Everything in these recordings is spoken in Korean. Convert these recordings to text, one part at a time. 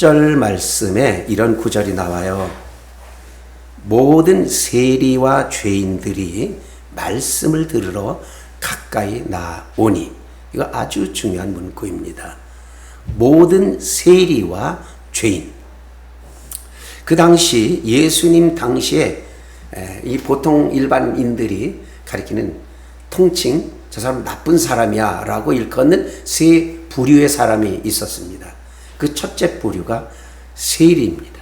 10절 말씀에 이런 구절이 나와요. 모든 세리와 죄인들이 말씀을 들으러 가까이 나오니. 이거 아주 중요한 문구입니다. 모든 세리와 죄인. 그 당시 예수님 당시에 이 보통 일반인들이 가리키는 통칭 저 사람 나쁜 사람이야 라고 일컫는 세 부류의 사람이 있었습니다. 그 첫째 부류가 세리입니다.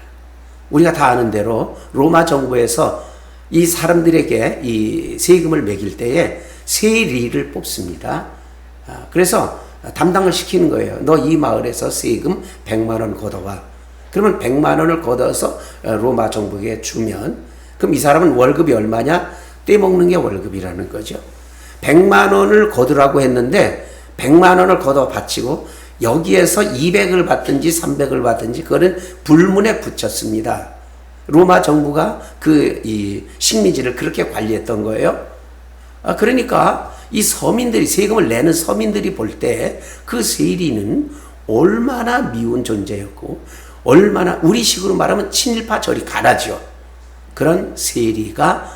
우리가 다 아는 대로 로마 정부에서 이 사람들에게 이 세금을 매길 때에 세리를 뽑습니다. 그래서 담당을 시키는 거예요. 너 이 마을에서 세금 100만 원 걷어와. 그러면 100만 원을 걷어서 로마 정부에 주면 그럼 이 사람은 월급이 얼마냐? 떼먹는 게 월급이라는 거죠. 100만 원을 거두라고 했는데 100만 원을 걷어 바치고 여기에서 200을 받든지 300을 받든지 그거는 불문에 붙였습니다. 로마 정부가 이 식민지를 그렇게 관리했던 거예요. 그러니까 이 서민들이 세금을 내는 서민들이 볼 때 그 세리는 얼마나 미운 존재였고 얼마나 우리식으로 말하면 친일파 저리 가라죠. 그런 세리가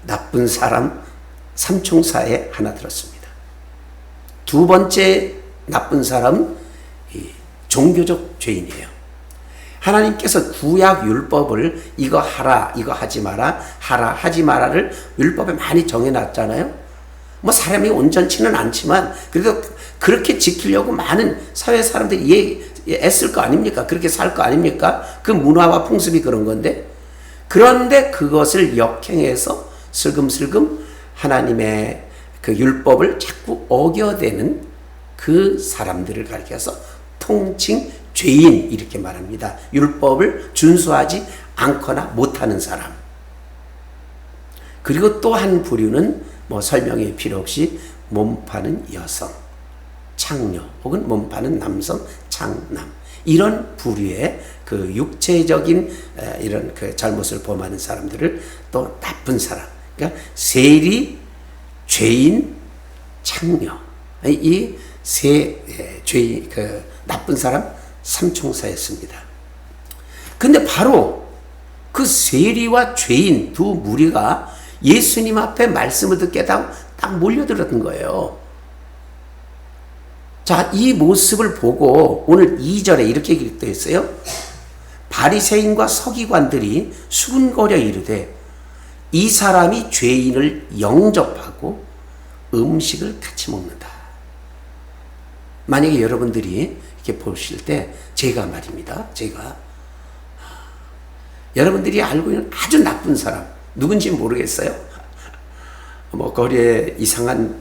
나쁜 사람 삼총사에 하나 들었습니다. 두 번째 나쁜 사람은 종교적 죄인이에요. 하나님께서 구약 율법을 이거 하라, 이거 하지 마라, 하라, 하지 마라를 율법에 많이 정해놨잖아요. 뭐 사람이 온전치는 않지만 그래도 그렇게 지키려고 많은 사회 사람들이 애쓸 거 아닙니까? 그렇게 살 거 아닙니까? 그 문화와 풍습이 그런 건데, 그런데 그것을 역행해서 슬금슬금 하나님의 그 율법을 자꾸 어겨대는 그 사람들을 가리켜서 통칭 죄인 이렇게 말합니다. 율법을 준수하지 않거나 못하는 사람. 그리고 또 한 부류는 뭐 설명이 필요 없이 몸 파는 여성, 창녀 혹은 몸 파는 남성, 창남. 이런 부류의 그 육체적인 이런 그 잘못을 범하는 사람들을 또 나쁜 사람. 그러니까 세리, 죄인, 창녀. 이 세 죄인, 그 나쁜 사람 삼총사였습니다. 근데 바로 그 세리와 죄인 두 무리가 예수님 앞에 말씀을 듣게 딱 몰려들었던 거예요. 자, 이 모습을 보고 오늘 2절에 이렇게 기록되어 있어요. 바리새인과 서기관들이 수군거려 이르되 이 사람이 죄인을 영접하고 음식을 같이 먹는다. 만약에 여러분들이 이렇게 보실 때 제가 말입니다. 제가 여러분들이 알고 있는 아주 나쁜 사람 누군지 모르겠어요. 뭐 거리에 이상한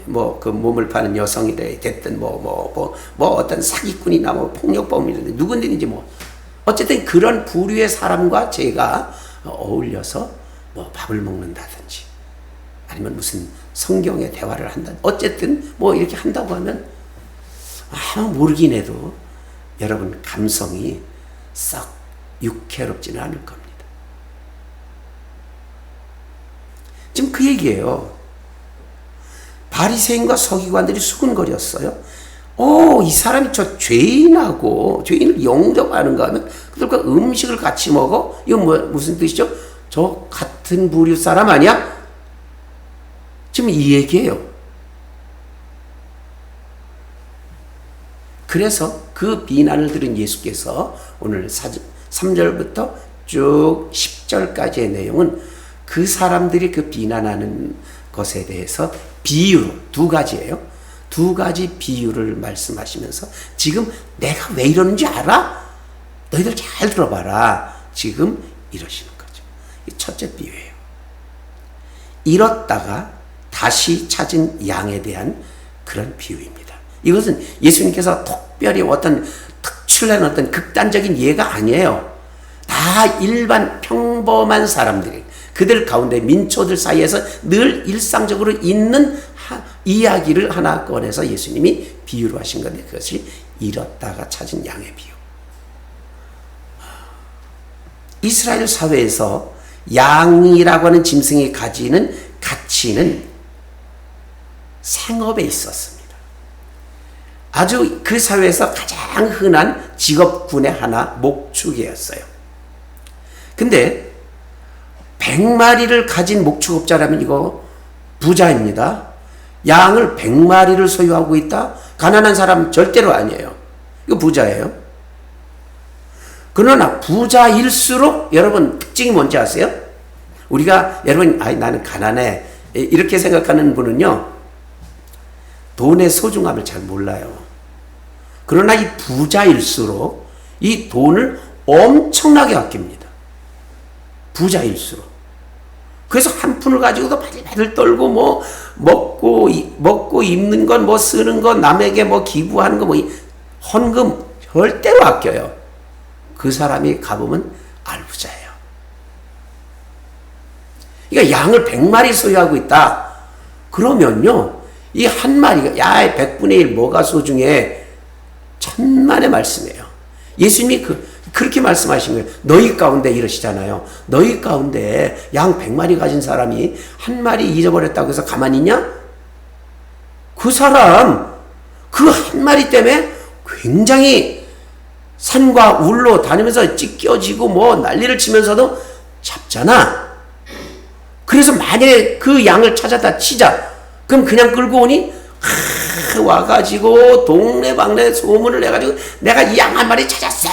뭐 그 몸을 파는 여성이 됐든 뭐 어떤 사기꾼이나 뭐 폭력범이든 누군지 뭐 어쨌든 그런 부류의 사람과 제가 어울려서 뭐 밥을 먹는다든지 아니면 무슨 성경의 대화를 한다. 어쨌든 뭐 이렇게 한다고 하면 아마 모르긴 해도 여러분 감성이 썩 유쾌롭지는 않을 겁니다. 지금 그 얘기예요. 바리새인과 서기관들이 수군거렸어요. 이 사람이 저 죄인을 영접하는가 하면 그들과 음식을 같이 먹어? 이건 무슨 뜻이죠? 저 같은 부류 사람 아니야? 지금 이 얘기예요. 그래서 그 비난을 들은 예수께서 오늘 3절부터 쭉 10절까지의 내용은 그 사람들이 그 비난하는 것에 대해서 비유로 두 가지예요. 두 가지 비유를 말씀하시면서 지금 내가 왜 이러는지 알아? 너희들 잘 들어봐라. 지금 이러시는 거죠. 첫째 비유예요. 잃었다가 다시 찾은 양에 대한 그런 비유입니다. 이것은 예수님께서 특별히 어떤 특출난 어떤 극단적인 예가 아니에요. 다 일반 평범한 사람들이 그들 가운데 민초들 사이에서 늘 일상적으로 있는 이야기를 하나 꺼내서 예수님이 비유로 하신 건데 그것이 잃었다가 찾은 양의 비유. 이스라엘 사회에서 양이라고 하는 짐승이 가지는 가치는 생업에 있었습니다. 아주 그 사회에서 가장 흔한 직업군의 하나, 목축이었어요. 근데 100마리를 가진 목축업자라면 이거 부자입니다. 양을 100마리를 소유하고 있다? 가난한 사람 절대로 아니에요. 이거 부자예요. 그러나 부자일수록 여러분 특징이 뭔지 아세요? 우리가 여러분 나는 가난해 이렇게 생각하는 분은요, 돈의 소중함을 잘 몰라요. 그러나 이 부자일수록 이 돈을 엄청나게 아낍니다. 부자일수록. 그래서 한 푼을 가지고도 바들바들 떨고 뭐 먹고 입는 건 뭐 쓰는 건 남에게 뭐 기부하는 거 뭐 헌금 절대로 아껴요. 그 사람이 가보면 알부자예요. 그러니까 양을 100마리 소유하고 있다. 그러면요, 이 한 마리가, 야, 100분의 1 뭐가 소중해? 천만의 말씀이에요. 예수님이 그렇게 말씀하신 거예요. 너희 가운데 이러시잖아요. 너희 가운데 양 100마리 가진 사람이 한 마리 잊어버렸다고 해서 가만히 있냐? 그 사람, 그 한 마리 때문에 굉장히 산과 울로 다니면서 찢겨지고 뭐 난리를 치면서도 잡잖아. 그래서 만약에 그 양을 찾아다 치자. 그럼 그냥 끌고 오니? 와가지고 동네방네 소문을 내가지고 내가 이 양 한 마리 찾았어.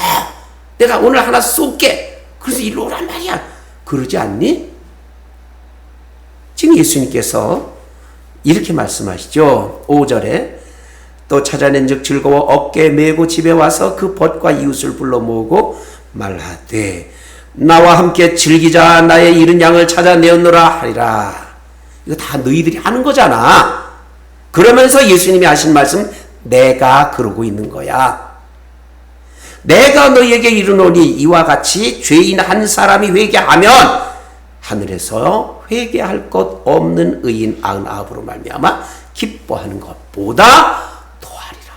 내가 오늘 하나 쏠게. 그래서 일로 오란 말이야. 그러지 않니? 지금 예수님께서 이렇게 말씀하시죠. 5절에 또 찾아낸 즉 즐거워 어깨에 메고 집에 와서 그 벗과 이웃을 불러 모으고 말하되 나와 함께 즐기자. 나의 잃은 양을 찾아내었노라 하리라. 이거 다 너희들이 하는 거잖아. 그러면서 예수님이 하신 말씀, 내가 그러고 있는 거야. 내가 너희에게 이르노니 이와 같이 죄인 한 사람이 회개하면 하늘에서 회개할 것 없는 의인 99으로 말미암아 기뻐하는 것보다 더하리라.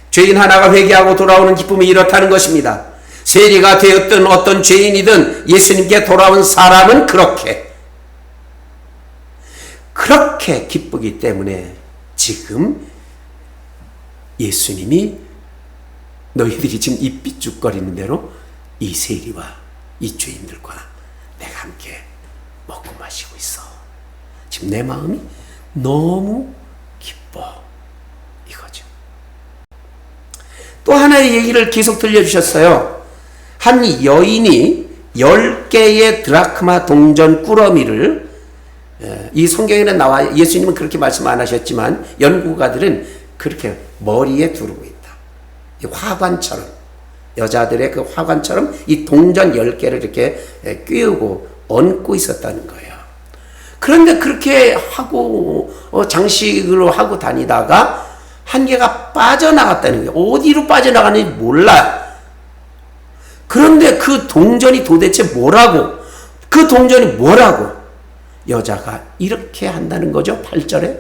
죄인 하나가 회개하고 돌아오는 기쁨이 이렇다는 것입니다. 세리가 되었든 어떤 죄인이든 예수님께 돌아온 사람은 그렇게 기쁘기 때문에 지금 예수님이 너희들이 지금 이 삐죽거리는 대로 이 세리와 이 죄인들과 내가 함께 먹고 마시고 있어. 지금 내 마음이 너무 기뻐. 이거죠. 또 하나의 얘기를 계속 들려주셨어요. 한 여인이 10개의 드라크마 동전 꾸러미를, 이 성경에는 나와, 예수님은 그렇게 말씀 안 하셨지만 연구가들은 그렇게 머리에 두르고 있다. 화관처럼, 여자들의 그 화관처럼 이 동전 10개를 이렇게 끼우고 얹고 있었다는 거예요. 그런데 그렇게 하고 장식으로 하고 다니다가 한 개가 빠져나갔다는 거예요. 어디로 빠져나가는지 몰라. 그런데 그 동전이 도대체 뭐라고? 그 동전이 뭐라고? 여자가 이렇게 한다는 거죠. 8절에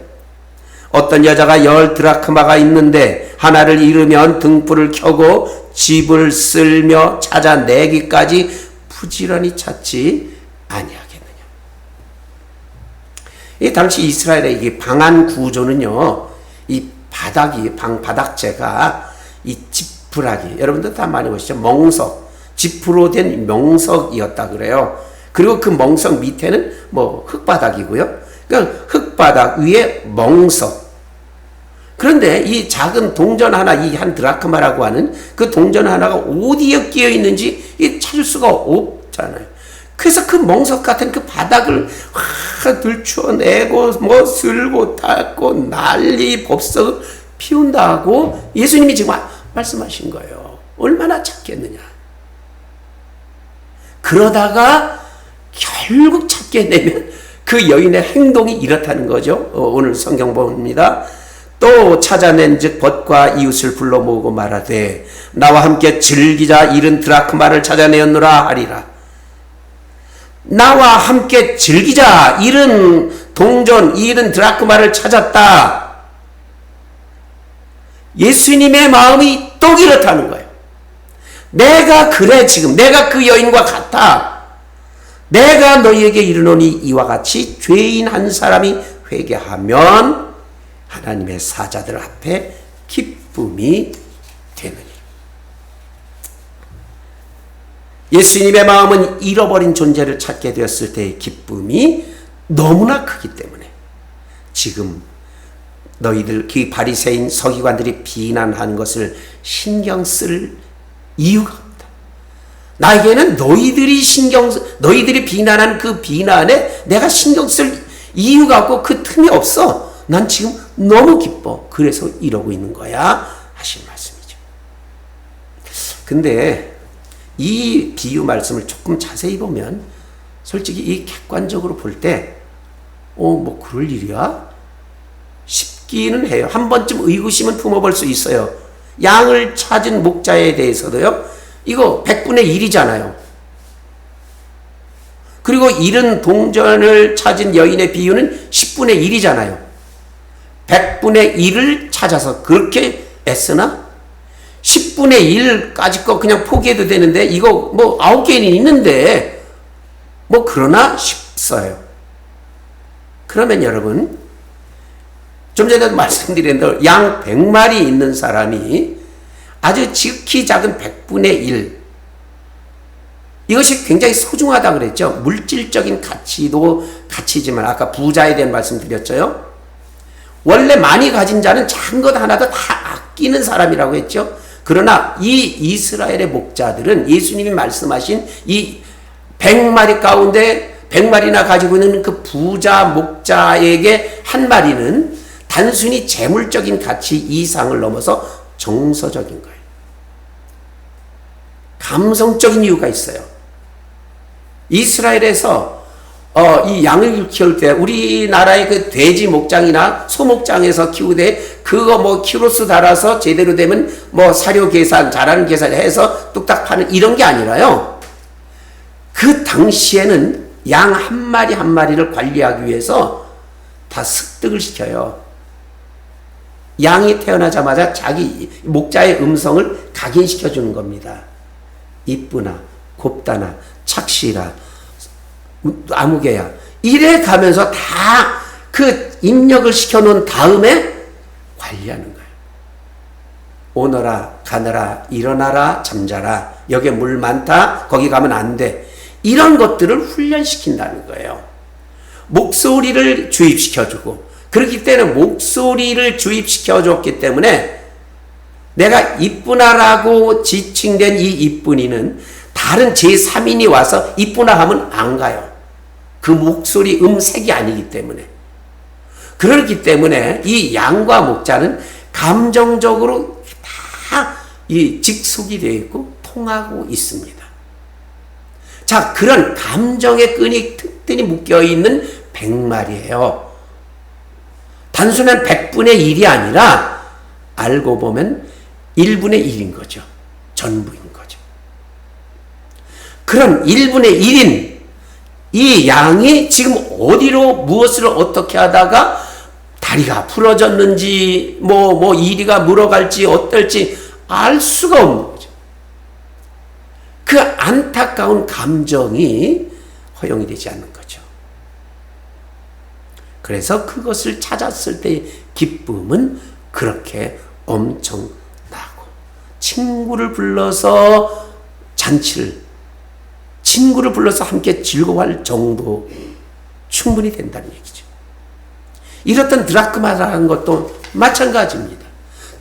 어떤 여자가 10 드라크마가 있는데 하나를 잃으면 등불을 켜고 집을 쓸며 찾아내기까지 부지런히 찾지 아니하겠느냐. 이 당시 이스라엘의 이 방안 구조는요, 이 바닥이 바닥재가 이 지푸라기, 여러분들 다 많이 보시죠. 멍석, 지푸로 된 명석이었다 그래요. 그리고 그 멍석 밑에는 뭐 흙바닥이고요. 그러니까 흙바닥 위에 멍석. 그런데 이 작은 동전 하나, 이 한 드라크마라고 하는 그 동전 하나가 어디에 끼어 있는지 찾을 수가 없잖아요. 그래서 그 멍석 같은 그 바닥을 들춰내고 뭐 쓸고 닦고 난리 법석을 피운다고 예수님이 지금 말씀하신 거예요. 얼마나 찾겠느냐. 그러다가 결국 찾게 되면 그 여인의 행동이 이렇다는 거죠. 오늘 성경 봅니다. 또 찾아낸 즉 벗과 이웃을 불러 모으고 말하되 나와 함께 즐기자. 잃은 드라크마를 찾아내었노라 하리라. 나와 함께 즐기자. 잃은 동전, 잃은 드라크마를 찾았다. 예수님의 마음이 또 이렇다는 거예요. 내가 그래, 지금 내가 그 여인과 같아. 내가 너희에게 이르노니 이와 같이 죄인 한 사람이 회개하면 하나님의 사자들 앞에 기쁨이 되느니라. 예수님의 마음은 잃어버린 존재를 찾게 되었을 때의 기쁨이 너무나 크기 때문에 지금 너희들 그 바리새인 서기관들이 비난하는 것을 신경 쓸 이유가 없다. 나에게는 너희들이 비난하는 그 비난에 내가 신경 쓸 이유가 없고 그 틈이 없어. 난 지금 너무 기뻐. 그래서 이러고 있는 거야 하신 말씀이죠. 근데 이 비유 말씀을 조금 자세히 보면 솔직히 이 객관적으로 볼 때 뭐 그럴 일이야? 싶기는 해요. 한 번쯤 의구심은 품어볼 수 있어요. 양을 찾은 목자에 대해서도요. 이거 100분의 1이잖아요. 그리고 잃은 동전을 찾은 여인의 비유는 10분의 1이잖아요. 100분의 1을 찾아서 그렇게 애쓰나? 10분의 1까지 거 그냥 포기해도 되는데 이거 뭐 9개는 있는데 뭐 그러나 싶어요. 그러면 여러분 좀 전에도 말씀드린 대로 양 100마리 있는 사람이 아주 지극히 작은 100분의 1 이것이 굉장히 소중하다 그랬죠. 물질적인 가치도 가치지만 아까 부자에 대한 말씀 드렸죠. 원래 많이 가진 자는 작은 것 하나도 다 아끼는 사람이라고 했죠. 그러나 이 이스라엘의 목자들은 예수님이 말씀하신 이 100마리 가운데 100마리나 가지고 있는 그 부자 목자에게 한 마리는 단순히 재물적인 가치 이상을 넘어서 정서적인 거예요. 감성적인 이유가 있어요. 이스라엘에서 이 양을 키울 때 우리나라의 그 돼지 목장이나 소 목장에서 키우되 그거 뭐 키로수 달아서 제대로 되면 뭐 사료 계산, 자라는 계산 해서 뚝딱 파는 이런 게 아니라요. 그 당시에는 양 한 마리 한 마리를 관리하기 위해서 다 습득을 시켜요. 양이 태어나자마자 자기 목자의 음성을 각인시켜 주는 겁니다. 이쁘나 곱다나 착실하 아무개야 이래 가면서 다 그 입력을 시켜놓은 다음에 관리하는 거예요. 오너라 가너라 일어나라 잠자라 여기에 물 많다 거기 가면 안 돼. 이런 것들을 훈련시킨다는 거예요. 목소리를 주입시켜주고 그렇기 때문에 목소리를 주입시켜줬기 때문에 내가 이쁘나라고 지칭된 이 이쁜이는 다른 제3인이 와서 이쁘나 하면 안 가요. 그 목소리 음색이 아니기 때문에. 그렇기 때문에 이 양과 목자는 감정적으로 다 이 직속이 되어 있고 통하고 있습니다. 자, 그런 감정의 끈이 튼튼히 묶여있는 100마리예요. 단순한 100분의 1이 아니라 알고 보면 1분의 1인 거죠. 전부인 거죠. 그런 1분의 1인 이 양이 지금 어디로 무엇을 어떻게 하다가 다리가 부러졌는지 이리가 물어갈지 어떨지 알 수가 없는 거죠. 그 안타까운 감정이 허용이 되지 않는 거죠. 그래서 그것을 찾았을 때의 기쁨은 그렇게 엄청나고 친구를 불러서 친구를 불러서 함께 즐거워할 정도 충분히 된다는 얘기죠. 이렇던 드라크마라는 것도 마찬가지입니다.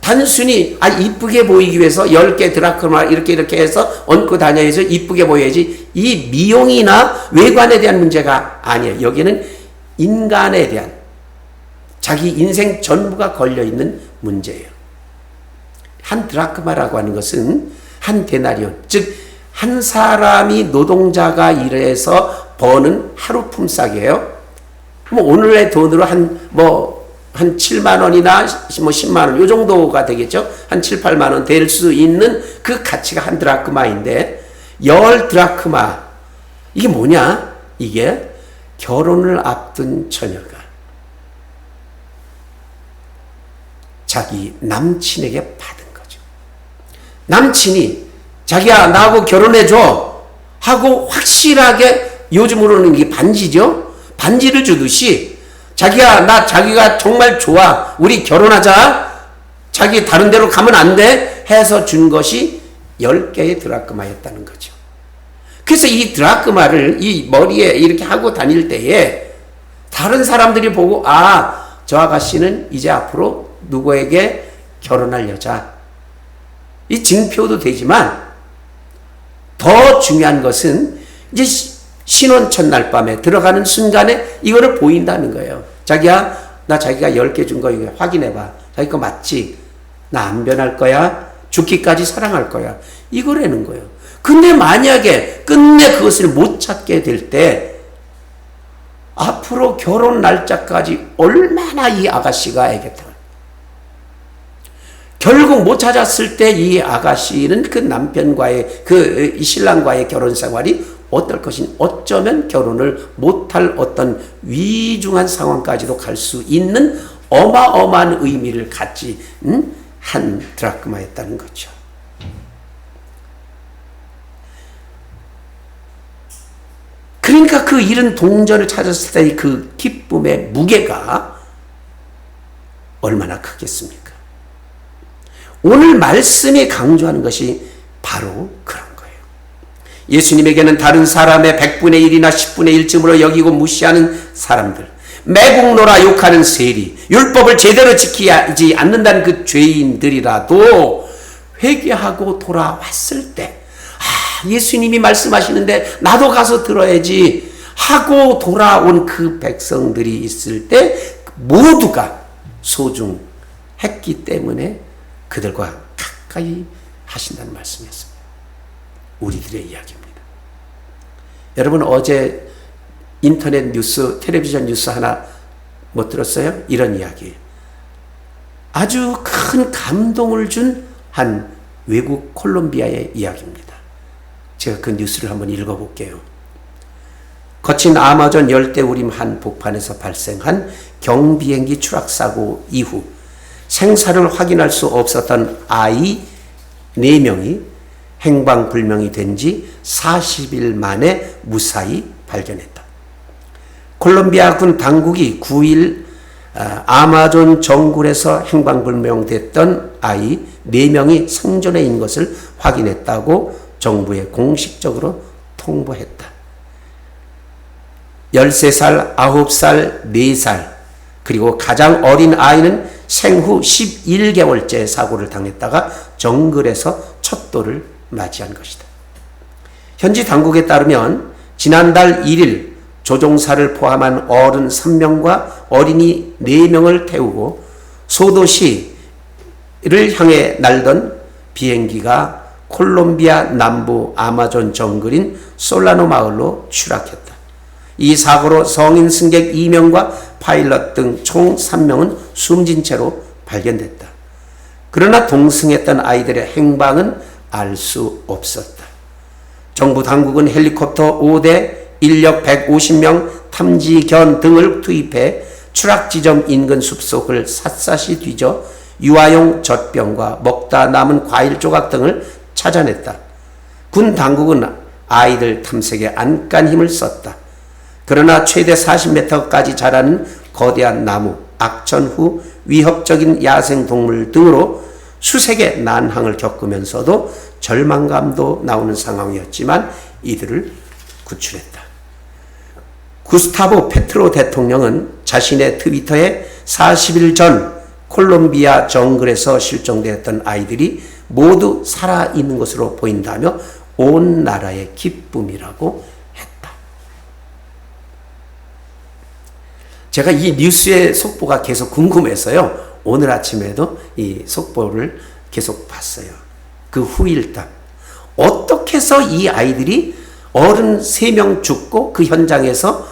단순히 이쁘게 보이기 위해서 10개 드라크마 이렇게 해서 얹고 다녀야지 이쁘게 보여야지 이 미용이나 외관에 대한 문제가 아니에요. 여기는 인간에 대한 자기 인생 전부가 걸려있는 문제예요. 한 드라크마라고 하는 것은 한 데나리온, 즉 한 사람이 노동자가 일해서 버는 하루 품삯이에요. 오늘의 돈으로 한 7만 원이나 10만 원, 요 정도가 되겠죠? 한 7, 8만 원 될 수 있는 그 가치가 한 드라크마인데, 10 드라크마. 이게 뭐냐? 이게 결혼을 앞둔 처녀가 자기 남친에게 받은 거죠. 남친이 자기야 나하고 결혼해줘 하고 확실하게 요즘으로는 이게 반지죠. 반지를 주듯이 자기가 정말 좋아. 우리 결혼하자. 자기 다른 데로 가면 안 돼. 해서 준 것이 10개의 드라크마였다는 거죠. 그래서 이 드라크마를 이 머리에 이렇게 하고 다닐 때에 다른 사람들이 보고 저 아가씨는 이제 앞으로 누구에게 결혼할 여자. 이 징표도 되지만 더 중요한 것은 이제 신혼 첫날 밤에 들어가는 순간에 이거를 보인다는 거예요. 자기야, 나 자기가 10개 준 거 이거 확인해봐. 자기 거 맞지? 나 안 변할 거야. 죽기까지 사랑할 거야. 이거라는 거예요. 근데 만약에 끝내 그것을 못 찾게 될 때 앞으로 결혼 날짜까지 얼마나 이 아가씨가 알겠다. 결국 못 찾았을 때 이 아가씨는 그 남편과의 이 신랑과의 결혼 생활이 어떨 것인, 어쩌면 결혼을 못할 어떤 위중한 상황까지도 갈 수 있는 어마어마한 의미를 갖지 한 드라크마였다는 거죠. 그러니까 그 잃은 동전을 찾았을 때의 그 기쁨의 무게가 얼마나 크겠습니까? 오늘 말씀이 강조하는 것이 바로 그런 거예요. 예수님에게는 다른 사람의 100분의 1이나 10분의 1쯤으로 여기고 무시하는 사람들, 매국노라 욕하는 세리, 율법을 제대로 지키지 않는다는 그 죄인들이라도 회개하고 돌아왔을 때 예수님이 말씀하시는데 나도 가서 들어야지 하고 돌아온 그 백성들이 있을 때 모두가 소중했기 때문에 그들과 가까이 하신다는 말씀이었습니다. 우리들의 이야기입니다. 여러분 어제 인터넷 뉴스, 텔레비전 뉴스 하나 못 들었어요? 이런 이야기. 아주 큰 감동을 준 한 외국 콜롬비아의 이야기입니다. 제가 그 뉴스를 한번 읽어볼게요. 거친 아마존 열대우림 한복판에서 발생한 경비행기 추락사고 이후 생사를 확인할 수 없었던 아이 4명이 행방불명이 된 지 40일 만에 무사히 발견했다. 콜롬비아군 당국이 9일 아마존 정글에서 행방불명됐던 아이 4명이 생존해 있는 것을 확인했다고 정부에 공식적으로 통보했다. 13살, 9살, 4살, 그리고 가장 어린 아이는 생후 11개월째 사고를 당했다가 정글에서 첫 돌을 맞이한 것이다. 현지 당국에 따르면 지난달 1일 조종사를 포함한 어른 3명과 어린이 4명을 태우고 소도시를 향해 날던 비행기가 콜롬비아 남부 아마존 정글인 솔라노 마을로 추락했다. 이 사고로 성인 승객 2명과 파일럿 등 총 3명은 숨진 채로 발견됐다. 그러나 동승했던 아이들의 행방은 알 수 없었다. 정부 당국은 헬리콥터 5대, 인력 150명, 탐지견 등을 투입해 추락 지점 인근 숲속을 샅샅이 뒤져 유아용 젖병과 먹다 남은 과일 조각 등을 찾아냈다. 군 당국은 아이들 탐색에 안간 힘을 썼다. 그러나 최대 40m까지 자라는 거대한 나무, 악천 후 위협적인 야생동물 등으로 수색의 난항을 겪으면서도 절망감도 나오는 상황이었지만 이들을 구출했다. 구스타보 페트로 대통령은 자신의 트위터에 40일 전 콜롬비아 정글에서 실종되었던 아이들이 모두 살아있는 것으로 보인다며 온 나라의 기쁨이라고 했다. 제가 이 뉴스의 속보가 계속 궁금해서요. 오늘 아침에도 이 속보를 계속 봤어요. 그 후일담. 어떻게 해서 이 아이들이 어른 3명 죽고 그 현장에서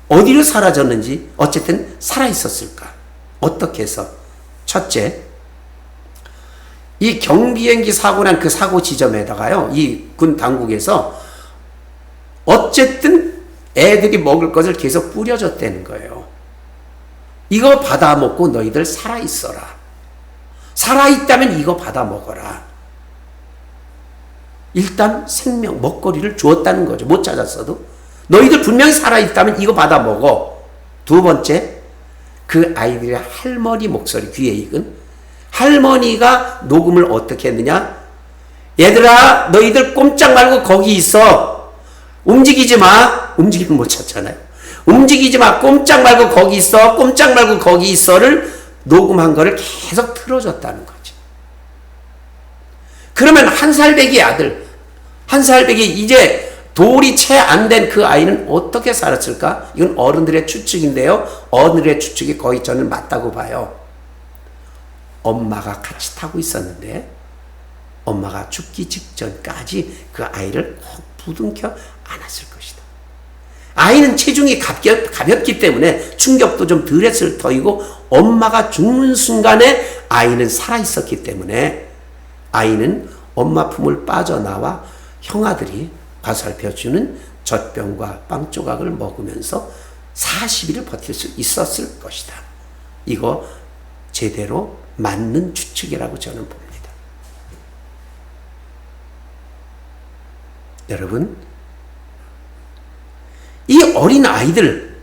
어디로 사라졌는지 어쨌든 살아있었을까? 어떻게 해서? 첫째, 이 경비행기 사고 난 그 사고 지점에다가요, 이 군 당국에서 어쨌든 애들이 먹을 것을 계속 뿌려줬다는 거예요. 이거 받아 먹고 너희들 살아있어라. 살아있다면 이거 받아 먹어라. 일단 생명, 먹거리를 주었다는 거죠. 못 찾았어도. 너희들 분명히 살아있다면 이거 받아 먹어. 두 번째, 그 아이들의 할머니 목소리 귀에 익은 할머니가 녹음을 어떻게 했느냐? 얘들아, 너희들 꼼짝 말고 거기 있어. 움직이지 마. 움직이면 못 찾잖아요. 움직이지 마. 꼼짝 말고 거기 있어. 꼼짝 말고 거기 있어를 녹음한 거를 계속 틀어줬다는 거지. 그러면 한 살배기 아들, 한 살배기 이제 돌이 채 안 된 그 아이는 어떻게 살았을까? 이건 어른들의 추측인데요. 어른들의 추측이 거의 저는 맞다고 봐요. 엄마가 같이 타고 있었는데 엄마가 죽기 직전까지 그 아이를 꼭 부둥켜 안았을 것이다. 아이는 체중이 가볍기 때문에 충격도 좀 덜했을 터이고 엄마가 죽는 순간에 아이는 살아있었기 때문에 아이는 엄마 품을 빠져나와 형아들이 화살펴주는 젖병과 빵 조각을 먹으면서 40일을 버틸 수 있었을 것이다. 이거 제대로 맞는 추측이라고 저는 봅니다. 여러분, 이 어린 아이들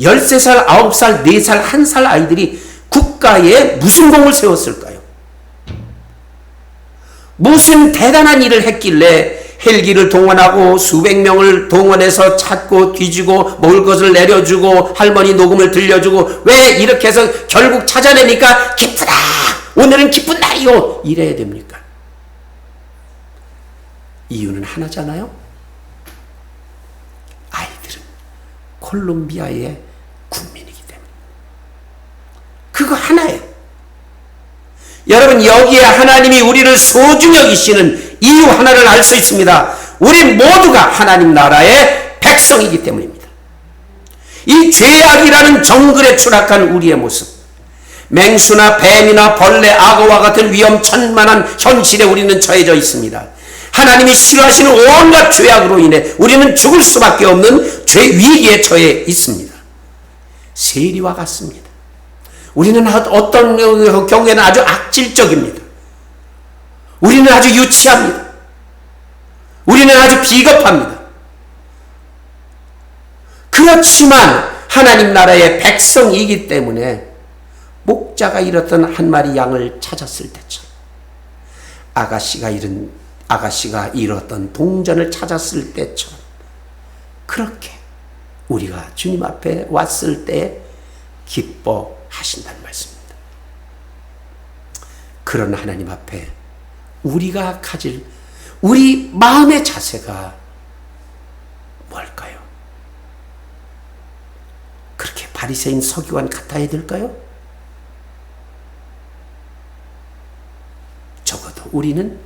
13살, 9살, 4살, 1살 아이들이 국가에 무슨 공을 세웠을까요? 무슨 대단한 일을 했길래 헬기를 동원하고 수백 명을 동원해서 찾고 뒤지고 먹을 것을 내려주고 할머니 녹음을 들려주고 왜 이렇게 해서 결국 찾아내니까 기쁘다, 오늘은 기쁜 날이요, 이래야 됩니까? 이유는 하나잖아요. 아이들은 콜롬비아의 국민이기 때문에. 그거 하나예요. 여러분, 여기에 하나님이 우리를 소중히 여기시는 이유 하나를 알 수 있습니다. 우리 모두가 하나님 나라의 백성이기 때문입니다. 이 죄악이라는 정글에 추락한 우리의 모습, 맹수나 뱀이나 벌레, 악어와 같은 위험천만한 현실에 우리는 처해져 있습니다. 하나님이 싫어하시는 온갖 죄악으로 인해 우리는 죽을 수밖에 없는 죄 위기에 처해 있습니다. 세리와 같습니다. 우리는 어떤 경우에는 아주 악질적입니다. 우리는 아주 유치합니다. 우리는 아주 비겁합니다. 그렇지만 하나님 나라의 백성이기 때문에 목자가 잃었던 한 마리 양을 찾았을 때처럼, 아가씨가 잃었던 동전을 찾았을 때처럼, 그렇게 우리가 주님 앞에 왔을 때 기뻐하신다는 말씀입니다. 그런 하나님 앞에 우리가 가질 우리 마음의 자세가 뭘까요? 그렇게 바리새인 서기관 같아야 될까요? 적어도 우리는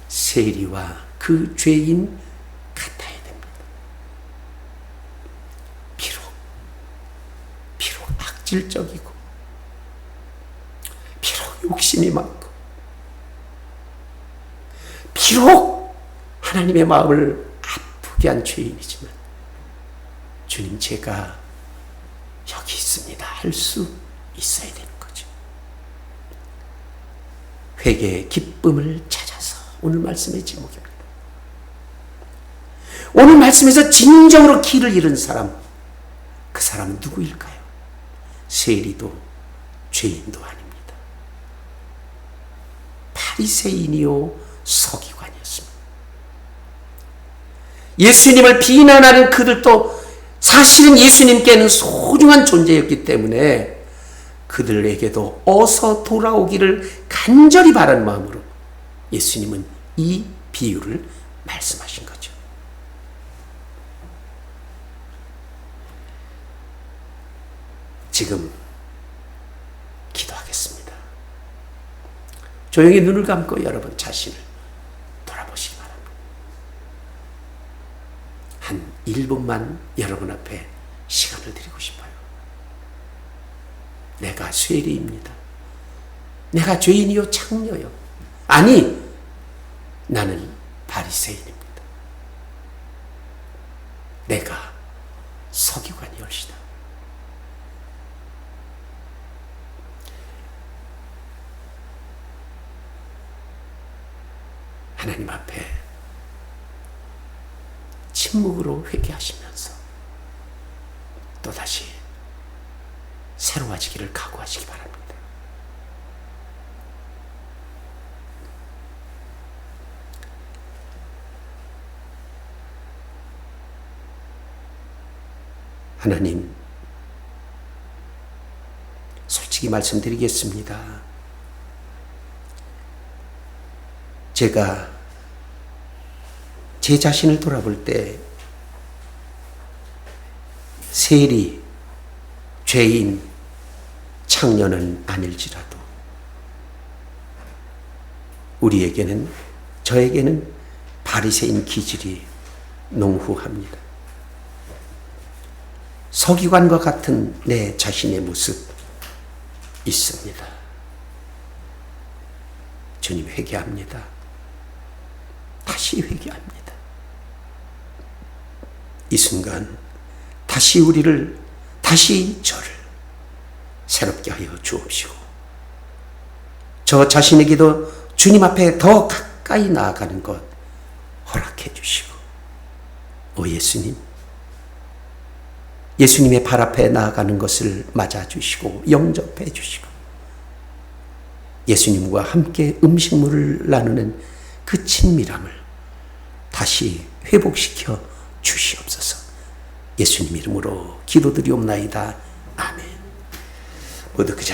세리와 그 죄인 같아야 됩니다. 비록 악질적이고 비록 욕심이 많고 비록 하나님의 마음을 아프게 한 죄인이지만 주님, 제가 여기 있습니다 할 수 있어야 되는 거죠. 회개의 기쁨을 찾아서 오늘 말씀의 제목입니다. 오늘 말씀에서 진정으로 길을 잃은 사람, 그 사람은 누구일까요? 세리도 죄인도 아닙니다. 바리새인이요 서기관이었습니다. 예수님을 비난하는 그들도 사실은 예수님께는 소중한 존재였기 때문에 그들에게도 어서 돌아오기를 간절히 바라는 마음으로 예수님은 이 비유를 말씀하신 거죠. 지금 기도하겠습니다. 조용히 눈을 감고 여러분 자신을 돌아보시기 바랍니다. 한 1분만 여러분 앞에 시간을 드리고 싶어요. 내가 쇠리입니다. 내가 죄인이요 창녀요. 아니, 나는 바리새인입니다. 내가 서기관이올시다. 하나님 앞에 침묵으로 회개하시면서 또다시 새로워지기를 각오하시기 바랍니다. 하나님, 솔직히 말씀드리겠습니다. 제가 제 자신을 돌아볼 때 세리, 죄인, 창녀는 아닐지라도 저에게는 바리새인 기질이 농후합니다. 서기관과 같은 내 자신의 모습 있습니다. 주님, 회개합니다. 다시 회개합니다. 이 순간 다시 저를 새롭게 하여 주옵시고, 저 자신에게도 주님 앞에 더 가까이 나아가는 것 허락해 주시고, 예수님의 발 앞에 나아가는 것을 맞아주시고 영접해 주시고, 예수님과 함께 음식물을 나누는 그 친밀함을 다시 회복시켜 주시옵소서. 예수님 이름으로 기도드리옵나이다. 아멘. 모두 그 자리에